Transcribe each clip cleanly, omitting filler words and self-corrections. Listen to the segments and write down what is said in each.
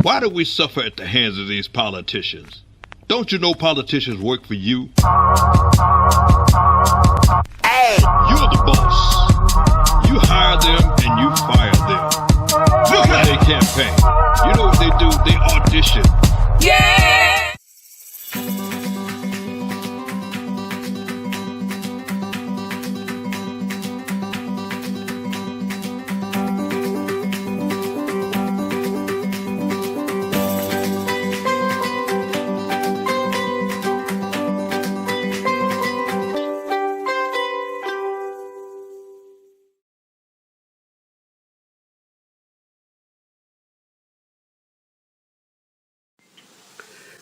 Why do we suffer at the hands of these politicians? Don't you know politicians work for you? Hey! You're the boss. You hire them and you fire them. Look at their campaign. You know what they do? They audition. Yeah!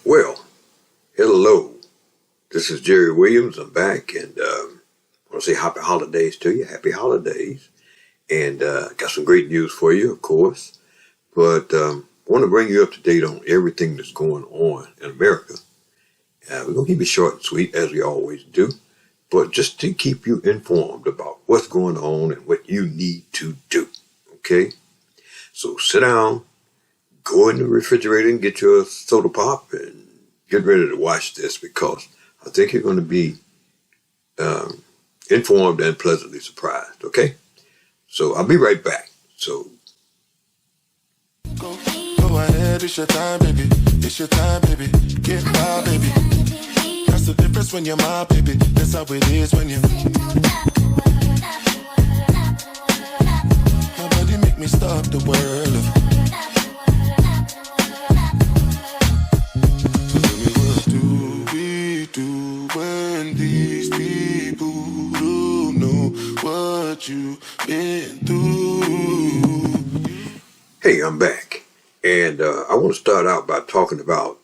Well, hello. This is Jerry Williams. I'm back, and I want to say happy holidays to you. Happy holidays. And got some great news for you, of course. But I want to bring you up to date on everything that's going on in America. We're going to keep it short and sweet, as we always do. But just to keep you informed about what's going on and what you need to do. Okay? So sit down. Go in the refrigerator and get your soda pop and get ready to watch this, because I think you're going to be informed and pleasantly surprised, okay? So I'll be right back. So go ahead, it's your time, baby. It's your time, baby. Get my baby. That's the difference when you're my baby. That's how it is when you. My body make me stop the world. When these people don't know what you've been through. Hey, I'm back. And I want to start out by talking about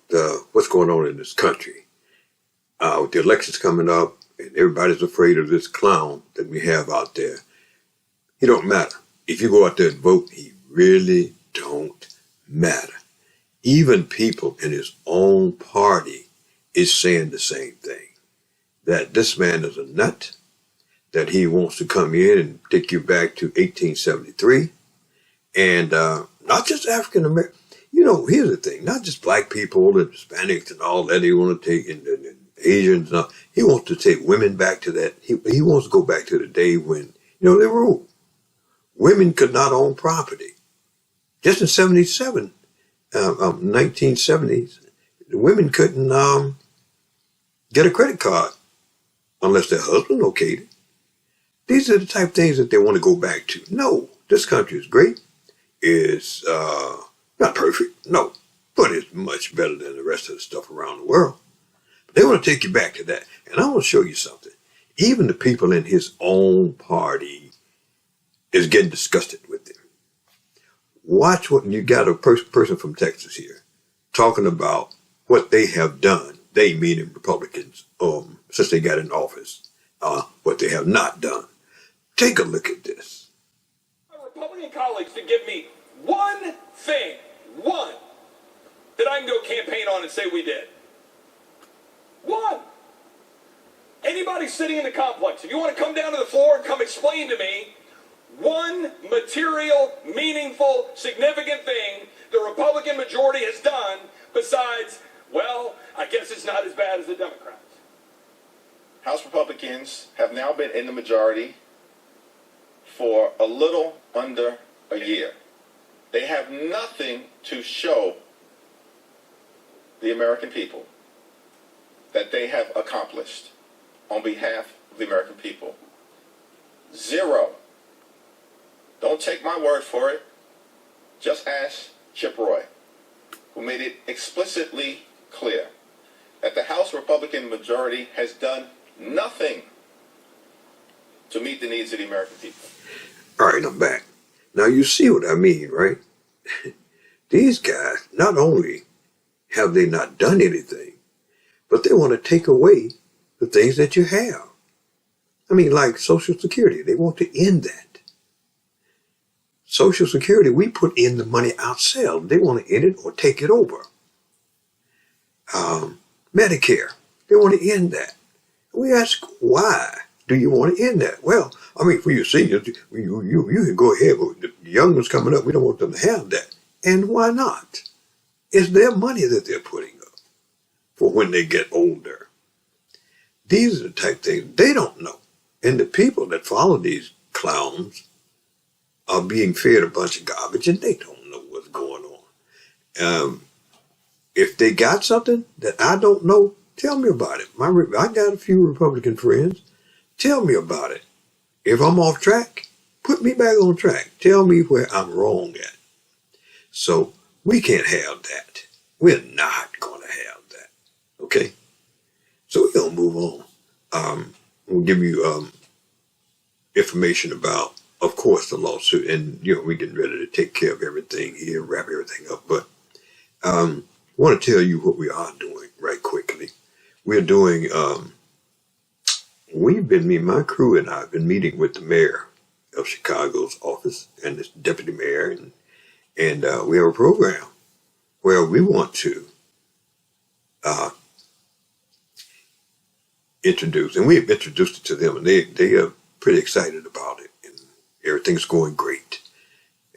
what's going on in this country. With the elections coming up, and everybody's afraid of this clown that we have out there. He don't matter. If you go out there and vote, he really don't matter. Even people in his own party is saying the same thing. That this man is a nut, that he wants to come in and take you back to 1873, and not just African American. You know, here's the thing: not just black people and Hispanics and all that. He want to take and Asians. He wants to take women back to that. He wants to go back to the day when they ruled. Women could not own property. Just in 1970s, the women couldn't get a credit card unless their husband okayed it. These are the type of things that they want to go back to. No, this country is great. It's not perfect, no, but it's much better than the rest of the stuff around the world. But they want to take you back to that. And I want to show you something. Even the people in his own party is getting disgusted with him. Watch what you got a person from Texas here talking about what they have done. They, meaning Republicans, since they got in office, what they have not done. Take a look at this. My Republican colleagues to give me one thing, that I can go campaign on and say we did. One. Anybody sitting in the complex, if you want to come down to the floor and come explain to me one material, meaningful, significant thing the Republican majority has done besides, well, I guess it's not as bad as the Democrats. House Republicans have now been in the majority for a little under a year. They have nothing to show the American people that they have accomplished on behalf of the American people. Zero. Don't take my word for it. Just ask Chip Roy, who made it explicitly clear that the House Republican majority has done nothing to meet the needs of the American people. All right, I'm back. Now you see what I mean, right? These guys, not only have they not done anything, but they want to take away the things that you have. I mean, like Social Security, they want to end that. Social Security, we put in the money ourselves. They want to end it or take it over. Medicare, they want to end that. We ask, why do you want to end that? Well, I mean, for your seniors, you can go ahead, but the young ones coming up, we don't want them to have that. And why not? It's their money that they're putting up for when they get older. These are the type of things they don't know. And the people that follow these clowns are being fed a bunch of garbage and they don't know what's going on. If they got something that I don't know, tell me about it. I got a few Republican friends. Tell me about it. If I'm off track, put me back on track. Tell me where I'm wrong at. So we can't have that. We're not going to have that. Okay? So we're going to move on. We'll give you information about, of course, the lawsuit. And, we're getting ready to take care of everything here, wrap everything up. But I want to tell you what we are doing right quickly. We're doing, my crew and I have been meeting with the mayor of Chicago's office and this deputy mayor. And we have a program where we want to introduce, and we've introduced it to them, and they are pretty excited about it, and everything's going great,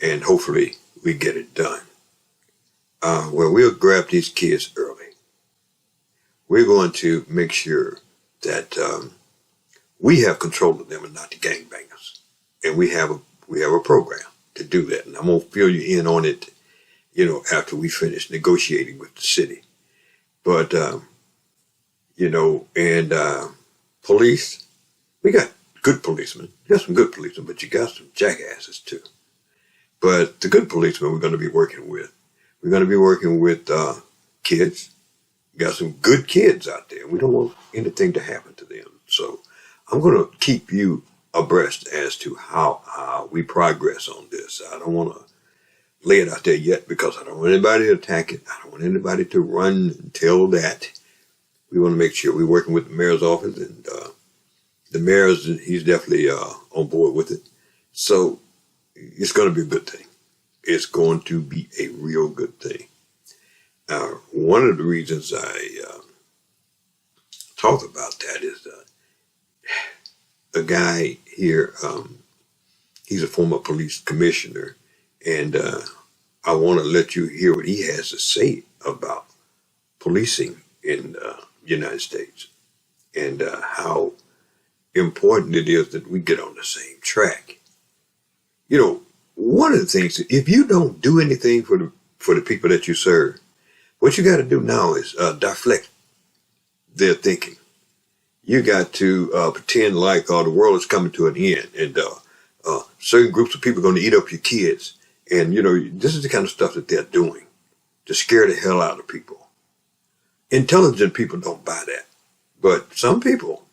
and hopefully we get it done. Well, we'll grab these kids early. We're going to make sure that we have control of them and not the gangbangers, and we have a program to do that, and I'm gonna fill you in on it, after we finish negotiating with the city. But police, we got good policemen. You got some good policemen, but you got some jackasses too. But the good policemen we're going to be working with. We're going to be working with kids. We got some good kids out there. We don't want anything to happen to them. So I'm going to keep you abreast as to how we progress on this. I don't want to lay it out there yet because I don't want anybody to attack it. I don't want anybody to run and tell that. We want to make sure we're working with the mayor's office, and the mayor's, he's definitely on board with it. So it's going to be a good thing. It's going to be a real good thing. One of the reasons I talk about that is a guy here, he's a former police commissioner, and I want to let you hear what he has to say about policing in the United States and how important it is that we get on the same track. One of the things, if you don't do anything for the people that you serve, what you got to do now is deflect their thinking. You got to pretend like the world is coming to an end, and certain groups of people are going to eat up your kids. And, this is the kind of stuff that they're doing to scare the hell out of people. Intelligent people don't buy that. But some people,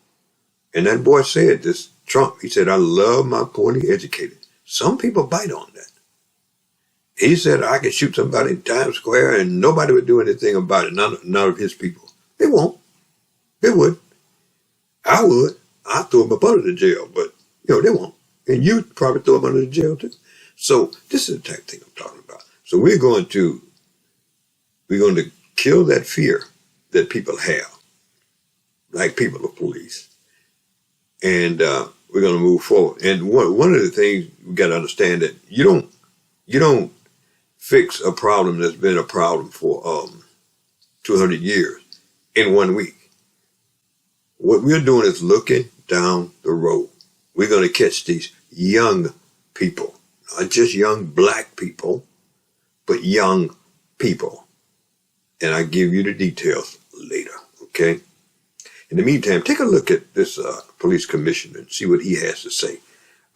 and that boy said this, Trump, he said, I love my poorly educated. Some people bite on that. He said, I could shoot somebody in Times Square and nobody would do anything about it, none of his people. They won't. They would. I would. I'd throw them up under the jail, but, they won't. And you'd probably throw them under the jail too. So this is the type of thing I'm talking about. So we're going to kill that fear that people have, like people of police. And we're going to move forward. And one of the things we got to understand that you don't fix a problem that's been a problem for 200 years in 1 week. What we're doing is looking down the road. We're going to catch these young people, not just young black people, but young people. And I give you the details later, okay? In the meantime, take a look at this police commissioner and see what he has to say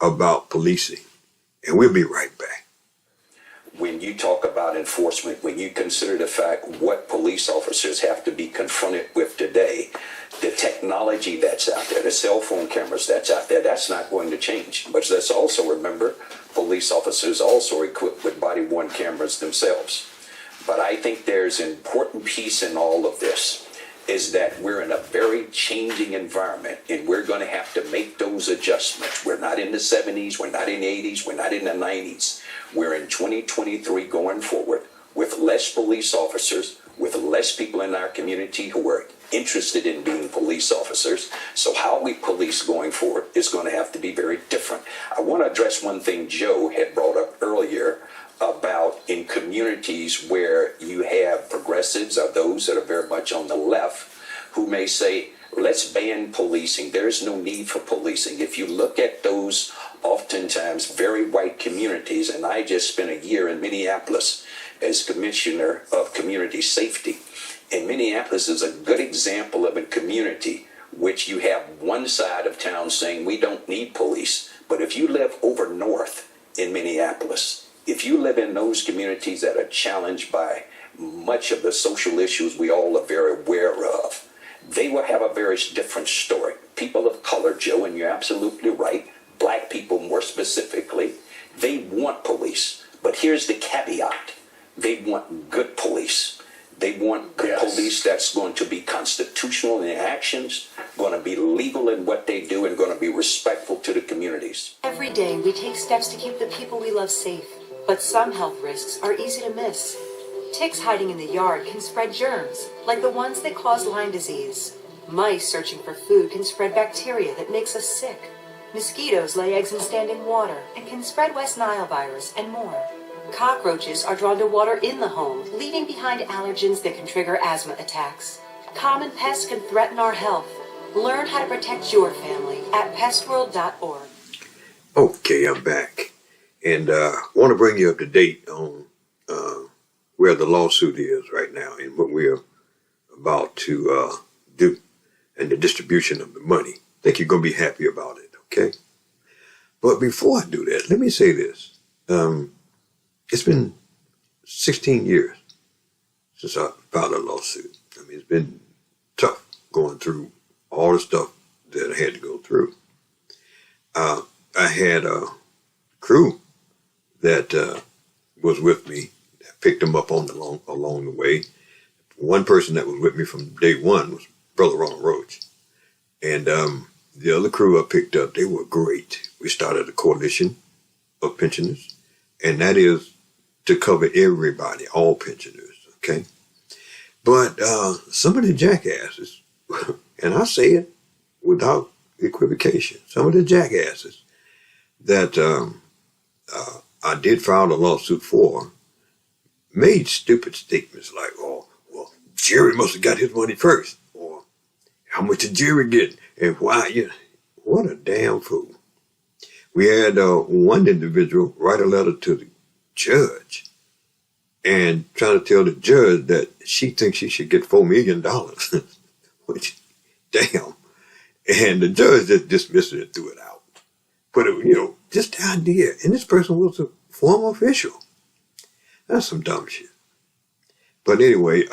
about policing. And we'll be right back. When you talk about enforcement, when you consider the fact what police officers have to be confronted with today, the technology that's out there, the cell phone cameras that's out there, that's not going to change. But let's also remember, police officers also are equipped with body-worn cameras themselves. But I think there's an important piece in all of this is that we're in a very changing environment and we're going to have to make those adjustments. We're not in the 70s, we're not in the 80s, we're not in the 90s. We're in 2023 going forward with less police officers, with less people in our community who are interested in being police officers. So how we police going forward is going to have to be very different. I want to address one thing Joe had brought up earlier about in communities where you have progressives or those that are very much on the left who may say, let's ban policing. There's no need for policing. If you look at those oftentimes very white communities, and I just spent a year in Minneapolis as Commissioner of Community Safety. And Minneapolis is a good example of a community which you have one side of town saying we don't need police. But if you live over north in Minneapolis, if you live in those communities that are challenged by much of the social issues we all are very aware of, they will have a very different story. People of color, Joe, and you're absolutely right, black people more specifically, they want police. But here's the caveat. They want good police. They want good police that's going to be constitutional in their actions, going to be legal in what they do, and going to be respectful to the communities. Every day we take steps to keep the people we love safe, but some health risks are easy to miss. Ticks hiding in the yard can spread germs, like the ones that cause Lyme disease. Mice searching for food can spread bacteria that makes us sick. Mosquitoes lay eggs in standing water and can spread West Nile virus and more. Cockroaches are drawn to water in the home, leaving behind allergens that can trigger asthma attacks. Common pests can threaten our health. Learn how to protect your family at pestworld.org. Okay, I'm back. And want to bring you up to date on where the lawsuit is right now and what we're about to do and the distribution of the money. I think you're going to be happy about it, okay? But before I do that, let me say this. It's been 16 years since I filed a lawsuit. I mean, it's been tough going through all the stuff that I had to go through. I had a crew that was with me. I picked them up on along the way. One person that was with me from day one was Brother Ronald Roach. And the other crew I picked up, they were great. We started a coalition of pensioners, and that is to cover everybody, all pensioners, okay? But some of the jackasses, and I say it without equivocation, some of the jackasses that I did file a lawsuit for made stupid statements like, oh, well, Jerry must have got his money first, or how much did Jerry get, and why, you know, what a damn fool. We had one individual write a letter to the judge and trying to tell the judge that she thinks she should get $4 million, which, damn. And the judge just dismissed it and threw it out. But, you know, just the idea. And this person was a former official. That's some dumb shit. But anyway,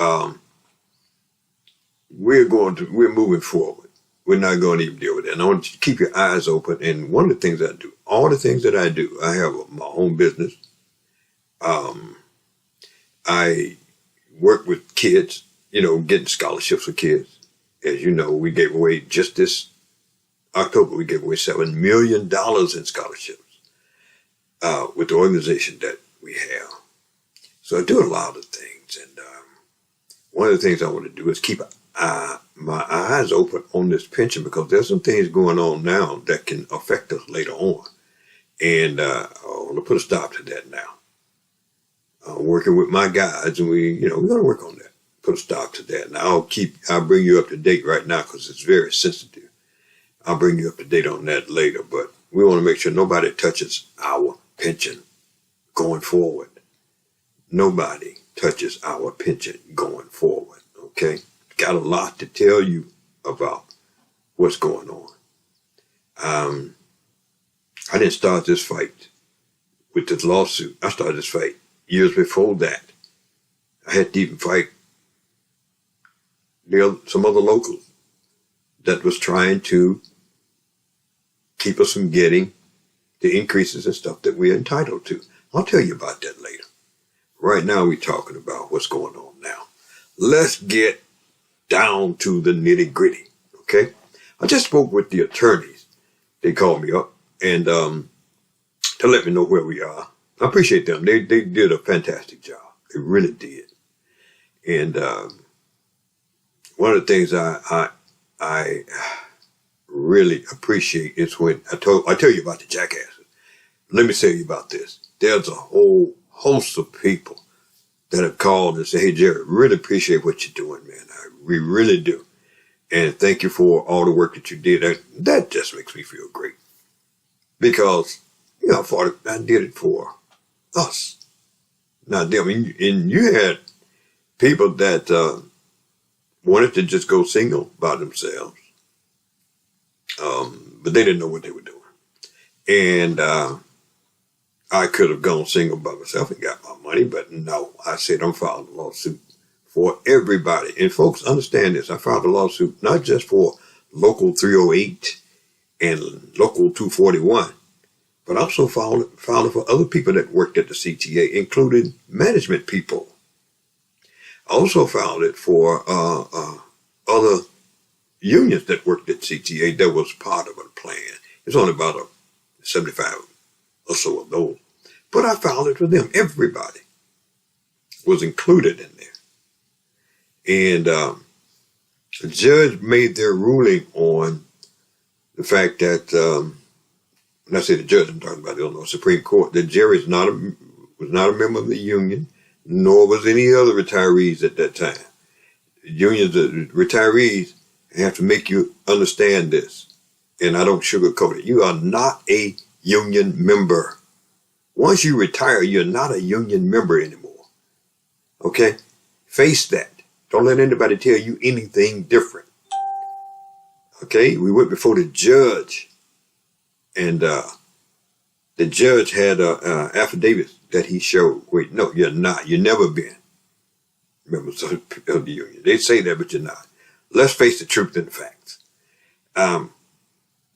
we're moving forward. We're not going to even deal with that. And I want you to keep your eyes open. And one of the things I do, all the things that I do, I have my own business. I work with kids, you know, getting scholarships for kids. As you know, we gave away just this October, we gave away $7 million in scholarships with the organization that we have. So I do a lot of things. And one of the things I want to do is keep my eyes open on this pension, because there's some things going on now that can affect us later on. And I want to put a stop to that now. Working with my guys, and we're going to work on that. Put a stop to that. And I'll bring you up to date right now because it's very sensitive. I'll bring you up to date on that later, but we want to make sure nobody touches our pension going forward. Nobody touches our pension going forward, okay? Got a lot to tell you about what's going on. I didn't start this fight with this lawsuit. I started this fight years before that. I had to even fight some other locals that was trying to keep us from getting the increases and stuff that we're entitled to. I'll tell you about that later. Right now, we're talking about what's going on now. Let's get down to the nitty gritty, okay? I just spoke with the attorneys. They called me up and to let me know where we are. I appreciate them. They did a fantastic job. They really did. And one of the things I really appreciate is when I tell you about the jackasses. Let me tell you about this. There's a whole host of people that have called and said, hey, Jerry, really appreciate what you're doing, man. We really do. And thank you for all the work that you did. That just makes me feel great. Because, you know, I did it for us, not them. And you had people that wanted to just go single by themselves. But they didn't know what they were doing. And I could have gone single by myself and got my money, but no, I said I'm filing a lawsuit for everybody. And folks, understand this. I filed a lawsuit not just for Local 308 and Local 241, but also filed it for other people that worked at the CTA, including management people. I also filed it for other unions that worked at CTA that was part of a plan. It's only about 75 or so of those. But I filed it for them. Everybody was included in there. And the judge made their ruling on the fact that, when I say the judge, I'm talking about the Illinois Supreme Court, that Jerry was not a member of the union, nor was any other retirees at that time. Unions, retirees have to make you understand this. And I don't sugarcoat it. You are not a union member. Once you retire, you're not a union member anymore. Okay? Face that. Don't let anybody tell you anything different. Okay? We went before the judge. And the judge had an affidavit that he showed. Wait, no, you're not. You've never been members of the union. They say that, but you're not. Let's face the truth and the facts.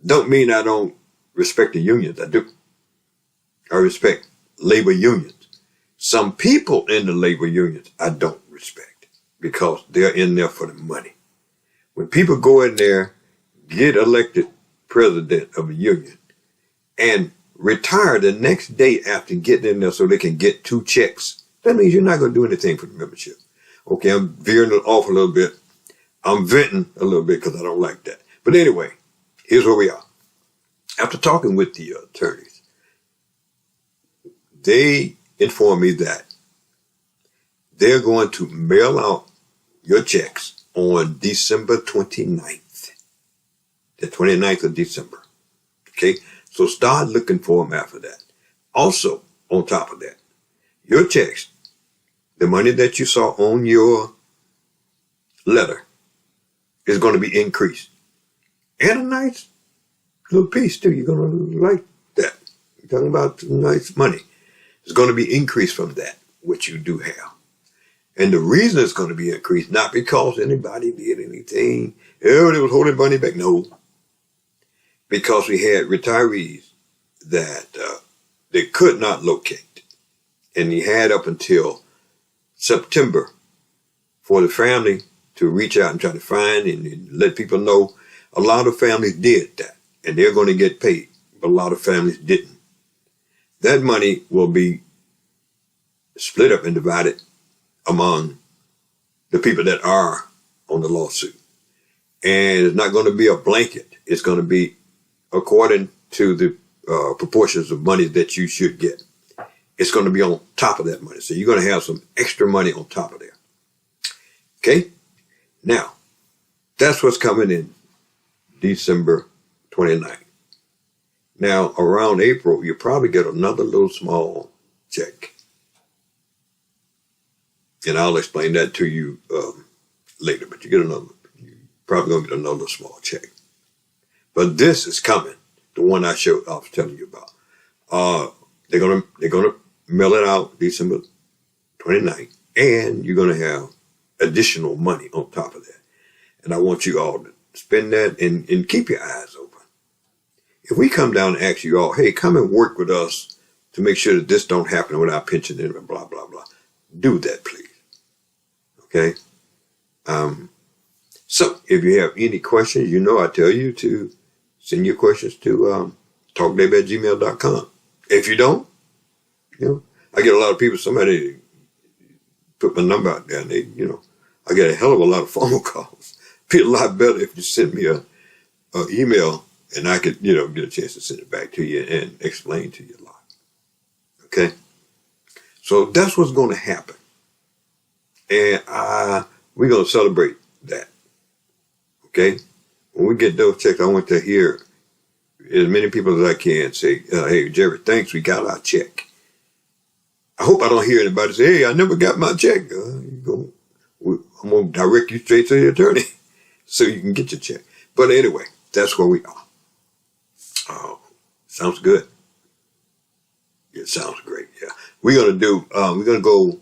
Don't mean I don't respect the unions. I do. I respect labor unions. Some people in the labor unions I don't respect because they're in there for the money. When people go in there, get elected president of a union, and retire the next day after getting in there so they can get 2 checks, that means you're not going to do anything for the membership. Okay, I'm veering it off a little bit. I'm venting a little bit because I don't like that. But anyway, here's where we are. After talking with the attorneys, they informed me that they're going to mail out your checks on December 29th, the 29th of December. Okay, so start looking for them after that. Also, on top of that, your checks, the money that you saw on your letter, is going to be increased. And a nice little piece, too. You're going to like that. You're talking about nice money. It's going to be increased from that, which you do have. And the reason it's going to be increased, not because anybody did anything, everybody was holding money back. No. Because we had retirees that they could not locate. And you had up until September for the family to reach out and try to find and let people know. A lot of families did that, and they're going to get paid, but a lot of families didn't. That money will be split up and divided among the people that are on the lawsuit. And it's not going to be a blanket. It's going to be according to the proportions of money that you should get. It's going to be on top of that money. So you're going to have some extra money on top of there. Okay? Now, that's what's coming in December 29th. Now, around April, you probably get another little small check. And I'll explain that to you later, but you're probably going to get another small check. But this is coming, the one I was telling you about. They're gonna mail it out December 29th, and you're going to have additional money on top of that. And I want you all to spend that and keep your eyes open. If we come down and ask you all, hey, come and work with us to make sure that this don't happen with our pension and blah, blah, blah, do that, please. Okay? So if you have any questions, you know I tell you to send your questions to talkdave@gmail.com. If you don't, I get a lot of people, somebody put my number out there, and they, I get a hell of a lot of phone calls. Be a lot better if you send me a email, and I could, get a chance to send it back to you and explain to you a lot. Okay? So that's what's going to happen. And we're going to celebrate that. Okay? When we get those checks, I want to hear as many people as I can say, hey, Jerry, thanks, we got our check. I hope I don't hear anybody say, hey, I never got my check. I'm going to direct you straight to the attorney so you can get your check. But anyway, that's where we are. Oh, sounds good. It sounds great, yeah. We're going to go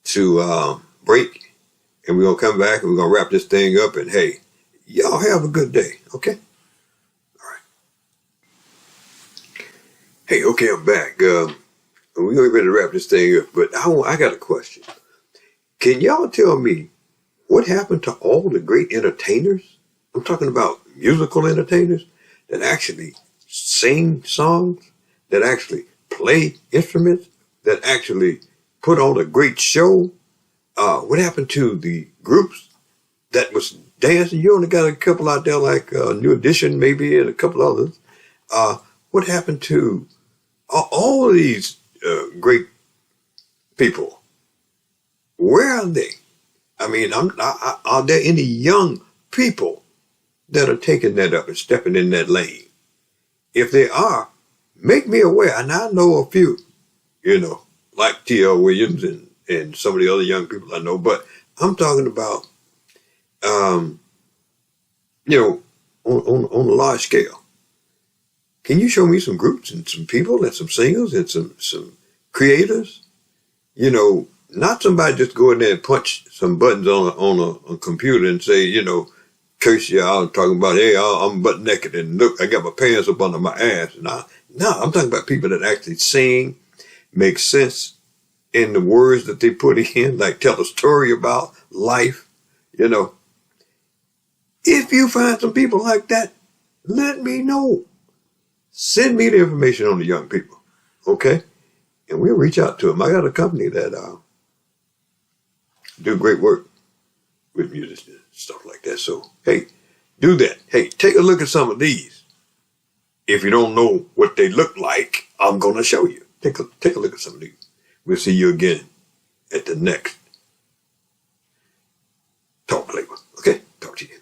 to break, and we're going to come back, and we're going to wrap this thing up, and hey, y'all have a good day, okay? All right. Hey, okay, I'm back. We're going to get ready to wrap this thing up, but I got a question. Can y'all tell me what happened to all the great entertainers? I'm talking about musical entertainers that actually sing songs, that actually play instruments, that actually put on a great show. What happened to the groups that was dancing? You only got a couple out there like New Edition maybe and a couple others. What happened to all of these great people? Where are they? I mean, are there any young people that are taking that up and stepping in that lane? If they are, make me aware. And I know a few, like T.L. Williams and some of the other young people I know. But I'm talking about, on a large scale. Can you show me some groups and some people and some singers and some creators? Not somebody just go in there and punch some buttons on a computer and say, curse you out, talking about, hey, I'm butt naked and look, I got my pants up under my ass. No, I'm talking about people that actually sing, make sense in the words that they put in, like tell a story about life, If you find some people like that, let me know. Send me the information on the young people, okay? And we'll reach out to them. I got a company that do great work with musicians and stuff like that. So, hey, do that. Hey, take a look at some of these. If you don't know what they look like, I'm going to show you. Take a look at some of these. We'll see you again at the next Talk Labor. Okay? Talk to you.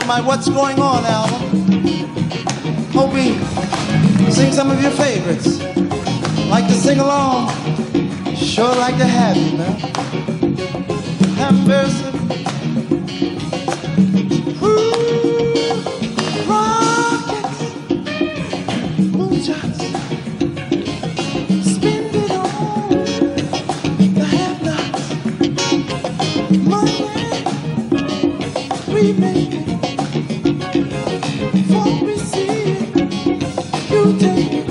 My What's Going On album. Hope we sing some of your favorites. Like to sing along? Sure like to have you, man. Have mercy. Ooh, rockets, moonshots, spend it all. The have-nots, money, remake. Before we see it, you take